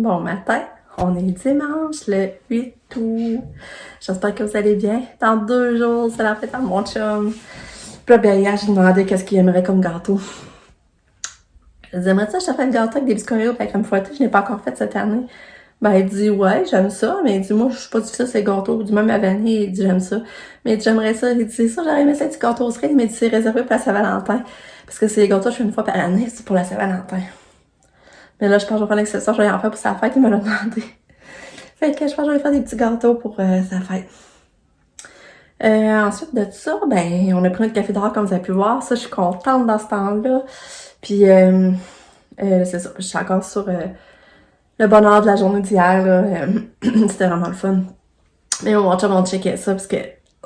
Bon matin, on est dimanche le 8 août. J'espère que vous allez bien. Dans 2 jours, c'est la fête à mon chum. Puis là, ben, hier, j'ai demandé qu'est-ce qu'il aimerait comme gâteau. J'aimerais ça, je te fais le gâteau avec des biscuits Oreo et la crème fouettée. Je l'ai pas encore fait cette année. Ben, il dit, ouais, j'aime ça. Mais il dit, moi, je suis pas difficile, ces gâteaux. Il dit, même à vanille, il dit, j'aime ça. Mais il dit, j'aimerais ça. Il dit, c'est ça, j'aurais aimé ça, petit gâteau au cerise, mais il dit, c'est réservé pour la Saint-Valentin. Parce que c'est les gâteaux que je fais une fois par année, c'est pour la Saint-Valentin. Mais là, je pense que je vais faire l'exception, je vais en faire pour sa fête, il me l'a demandé. Fait que je pense que je vais faire des petits gâteaux pour sa fête. Ensuite de ça, ben, on a pris notre café d'or comme vous avez pu voir. Ça, je suis contente dans ce temps-là. Puis, c'est ça, je suis encore sur le bonheur de la journée d'hier, là. C'était vraiment le fun. Mais mon chum, on checkait ça, parce que,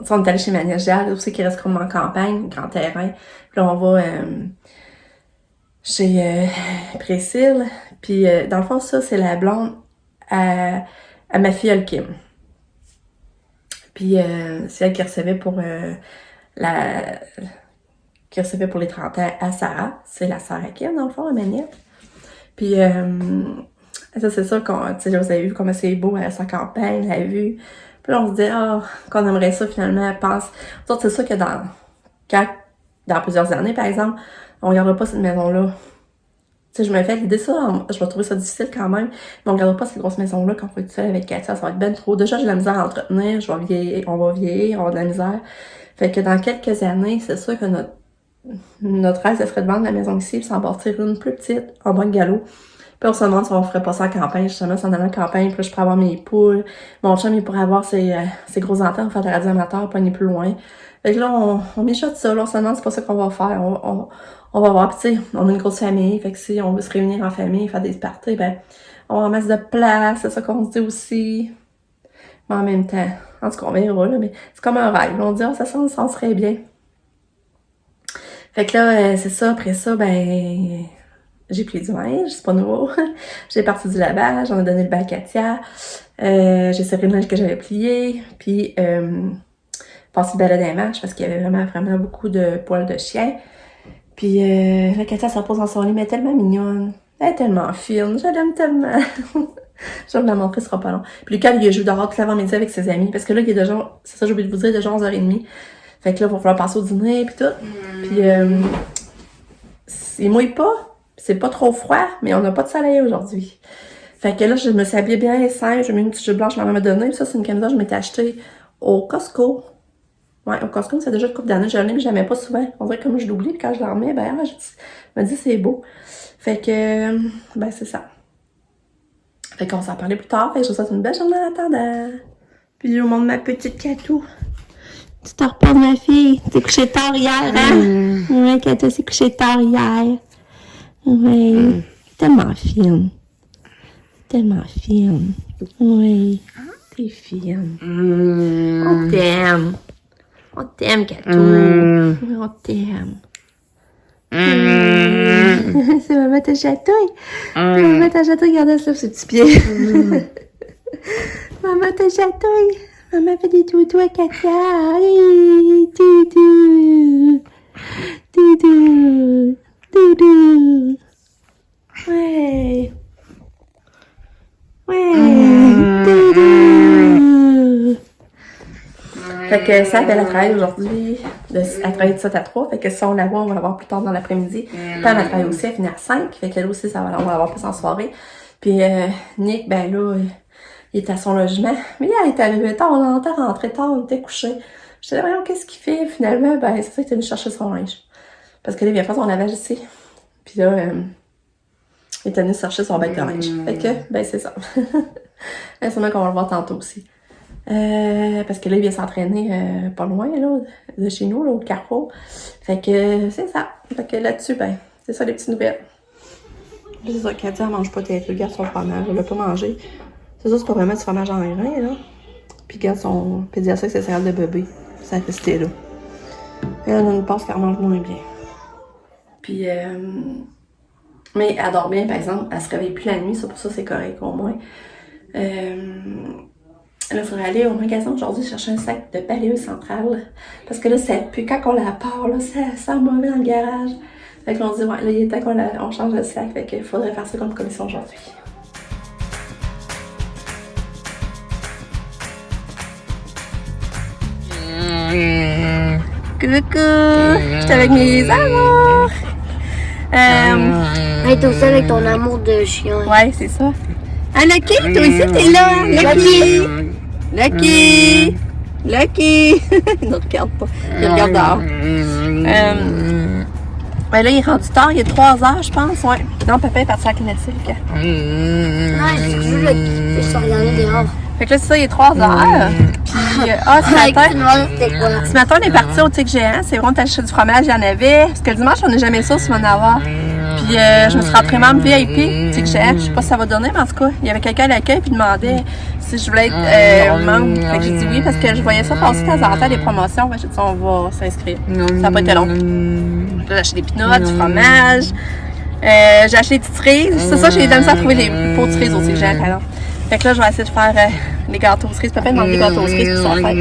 on est allé chez Magnésia, aussi qui reste comme en campagne, grand terrain. Puis là, on va chez Priscille. Puis, dans le fond, ça, c'est la blonde à ma fille Kim. Puis, c'est elle qui recevait pour qui recevait pour les 30 ans à Sarah. C'est la sœur à Kim, dans le fond, à Manette. Puis, ça, c'est ça qu'on, tu sais, vous avez vu comment c'est beau à sa campagne, la vue. Puis là, on se dit, qu'on aimerait ça, finalement, pense. C'est ça que dans plusieurs années, par exemple, on regardera pas cette maison-là. Tu sais, je me fais l'idée ça, je vais trouver ça difficile quand même, mais on regardera pas cette grosse maison-là quand on va être seul avec Katia, ça va être ben trop. Déjà, j'ai de la misère à entretenir, on va vieillir, on va avoir de la misère. Fait que dans quelques années, c'est sûr que notre rêve, ce serait de vendre la maison ici, puis s'en bâtir une plus petite, en bas de galop. Puis on se demande si on ferait pas ça en campagne, justement, si on allait en campagne, puis là, je pourrais avoir mes poules. Mon chum, il pourrait avoir ses gros antennes, faire de la radio amateur, pas aller plus loin. Fait que là, on mijote ça, là, on se demande c'est pas ça qu'on va faire. On va voir, pis tu sais, on a une grosse famille, fait que si on veut se réunir en famille, faire des parties, ben, on va en mettre de place, c'est ça qu'on se dit aussi. Mais en même temps, en tout cas, on verra, là, mais c'est comme un rêve. On dit, ça serait bien. Fait que là, c'est ça, après ça, ben, j'ai plié du linge, c'est pas nouveau. J'ai parti du lavage, on a donné le bac à Katia. J'ai serré le linge que j'avais plié, puis passé le balai des marches parce qu'il y avait vraiment beaucoup de poils de chien. Puis la Katia se repose dans son lit, mais elle est tellement mignonne. Elle est tellement fine, je l'aime tellement. Je vais vous la montrer, ce sera pas long. Puis Lucas, il a joué dehors toute l'avant-midi avec ses amis, parce que là, il est déjà, c'est ça j'ai oublié de vous dire, déjà 11h30. Fait que là, il va falloir passer au dîner, puis tout. Puis il mouille pas, c'est pas trop froid, mais on n'a pas de soleil aujourd'hui. Fait que là, je me suis habillée bien simple, j'ai mis une t-shirt blanche, ma maman m'a donné, puis ça, c'est une camisole que je m'étais achetée au Costco. Ouais, au Costco, c'est déjà une couple d'années, je l'aime, mais je l'aimais pas souvent. On dirait que comme je l'oublie, puis quand je la remets, ben, je me dis c'est beau. Fait que, ben, c'est ça. Fait qu'on s'en parlait plus tard, fait que je vous souhaite une belle journée en attendant. Puis je vous montre ma petite Catou. Tu te reposes, ma fille? T'es couchée tard hier, hein? Ouais, Catou s'est couchée tard hier. Ouais, tellement fine. Tellement fine. Oui, t'es fine. On t'aime. On t'aime, Catou. On t'aime. C'est maman ta chatouille. Maman ta chatouille, regardez ça, ses petits pieds. Maman ta chatouille. Maman fait des toutous à Katia. Hey, toutou. Toutou. Toutou. Ouais. Ouais. Toutou. Fait que ça, elle travaille aujourd'hui. Elle travaille de 7 à 3. Fait que si on la voit, on va la voir plus tard dans l'après-midi. Puis elle travaille aussi, elle finit à 5. Fait qu'elle aussi, on va la voir plus en soirée. Puis Nick, ben là, il est à son logement. Mais il était arrivé tard, on était rentré tard, on était couché. Je disais, voyons, qu'est-ce qu'il fait? Finalement, ben c'est ça, il était venu chercher son linge. Parce que là, il vient faire son lavage ici. Puis là, il était venu chercher son bec de linge. Fait que, ben c'est ça. C'est sûrement qu'on va le voir tantôt aussi. Parce que là, il vient s'entraîner pas loin, là, de chez nous, là, au Carrefour. Fait que, c'est ça. Fait que là-dessus, ben, c'est ça les petites nouvelles. C'est ça, Katia, elle mange pas tes regarde son fromage, elle l'a pas mangé. C'est ça, c'est pas vraiment du fromage en grain, là. Puis regarde son pédiatrique, c'est céréales de bébé. Ça a resté là. Et elle a une passe qu'elle mange moins bien. Puis, mais elle dort bien, par exemple. Elle se réveille plus la nuit, ça, pour ça, c'est correct, au moins. Là, il faudrait aller au magasin aujourd'hui chercher un sac de balayeuse centrale. Parce que là, ça pue. Quand on la part, là, ça sent mauvais dans le garage. Fait qu'on se dit, ouais, là, il est temps qu'on change de sac. Fait qu'il faudrait faire ça comme commission aujourd'hui. Coucou! J'étais avec mes amours! Hey, t'es aussi avec ton amour de chien. Ouais, c'est ça. Ah, Lucky, toi aussi, t'es là! Lucky! Lucky! Lucky! Il ne regarde pas. Il regarde dehors. Ben là, il est rendu tard. Il est 3h, je pense. Ouais. Non, papa est parti à la kinétique. Non, je suis regardé dehors. Fait que là, c'est ça, il est 3h. Puis, ce matin, on est parti au Tic Géant. C'est vraiment acheter du fromage, il y en avait. Parce que le dimanche, on n'est jamais sûr s'il va en avoir. Puis, je me suis rentrée membre VIP, Tic Géant. Je sais pas si ça va donner, mais en tout cas, il y avait quelqu'un à l'accueil qui demandait si je voulais être membre. Fait que j'ai dit oui, parce que je voyais ça passer de temps en temps, des promotions. Fait que j'ai dit, on va s'inscrire. Ça n'a pas été long. J'ai acheté des pinottes, du fromage. J'ai acheté des petites cerises. C'est ça, j'ai eu de la misère à trouver les pots de cerises au Tic Géant, par exemple. Fait que là, je vais essayer de faire les gâteaux aux cerises. Papa demande des gâteaux aux cerises pour sa fête.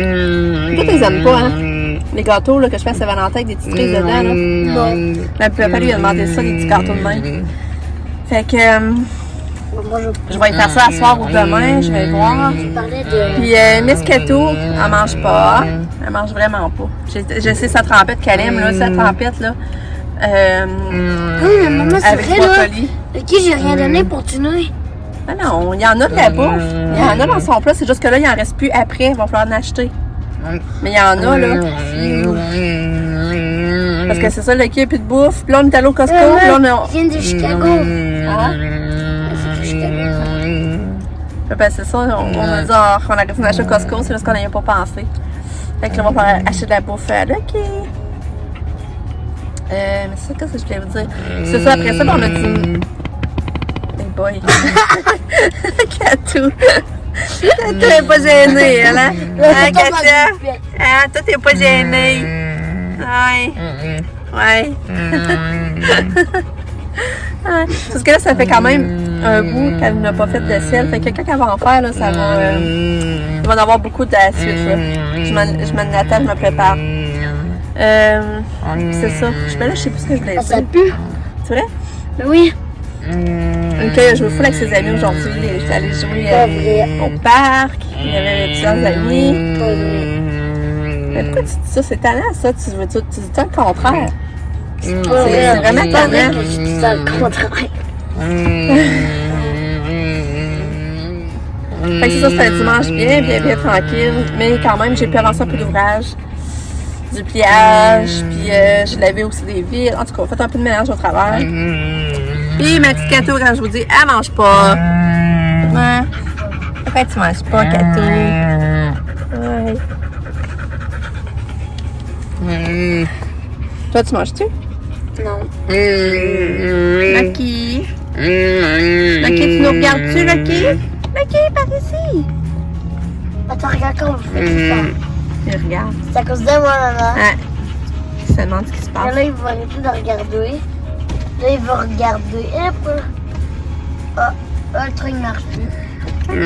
Toi, tu les aimes pas, hein? Les gâteaux là, que je fais à Saint-Valentin avec des petites cerises dedans, là. Non. Mais papa lui a demandé ça, des petits gâteaux de main. Fait que je vais y faire ça à soir ou demain, je vais voir. Puis Miss Keto, elle mange pas. Elle mange vraiment pas. Je sais sa trempette qu'elle aime, là, sa trempette, là. Oui, mais maman, c'est vrai, là. Ok, j'ai rien donné pour dîner. Ah non, il y en a de la bouffe. Il y en a dans son plat, c'est juste que là, il en reste plus après. Il va falloir en acheter. Mais il y en a, là. Parce que c'est ça, le qui a plus de bouffe. Puis là, on est allé au Costco. Puis là, on vient de Chicago. Ah? C'est de Chicago. Ben, c'est ça, on a dit qu'on a arrêté d'acheter au Costco, c'est juste qu'on n'y a pas pensé. Fait que là, on va faire acheter de la bouffe à Lucky. Mais c'est ça, qu'est-ce que je voulais vous dire? C'est ça, après ça, on a dit. Boy. Katou. Katou est pas gênée, elle, hein? Hein, Katia? Hein, toi, t'es pas gênée. Ouais. Ouais. Parce que là, ça fait quand même un bout qu'elle n'a pas fait de sel. Fait que quand elle va en faire, là, ça va. Il va en avoir beaucoup de la suite, là. Je m'en attends, je me prépare. C'est ça. Là, je sais plus ce que je voulais dire. Ça pue. C'est vrai? Oui. Ok, je me fous avec ses amis aujourd'hui. J'étais allée jouer au parc. Il y avait plusieurs amis. Mais pourquoi tu dis ça? C'est talent, ça. Tu dis le contraire. C'est vraiment talent. Je dis ça le contraire. Fait que c'est ça, c'était un dimanche bien tranquille. Mais quand même, j'ai pu avancer un peu d'ouvrage. Du pliage. Puis je lavais aussi des vides. En tout cas, on fait un peu de ménage au travail. Puis ma petite Kato, quand je vous dis, elle mange pas. Ouais. Pourquoi tu manges pas, Kato? Ouais. Toi, tu manges-tu? Non. Lucky. Lucky, tu nous regardes-tu, Lucky? Lucky, par ici. Attends, regarde comment je fais tout ça. Il regarde. C'est à cause de moi, maman. Ouais. Il se demande ce qui se passe. Là, il va arrêter de regarder. Là, il va regarder. Hop. Ah, le truc ne marche plus. Ok.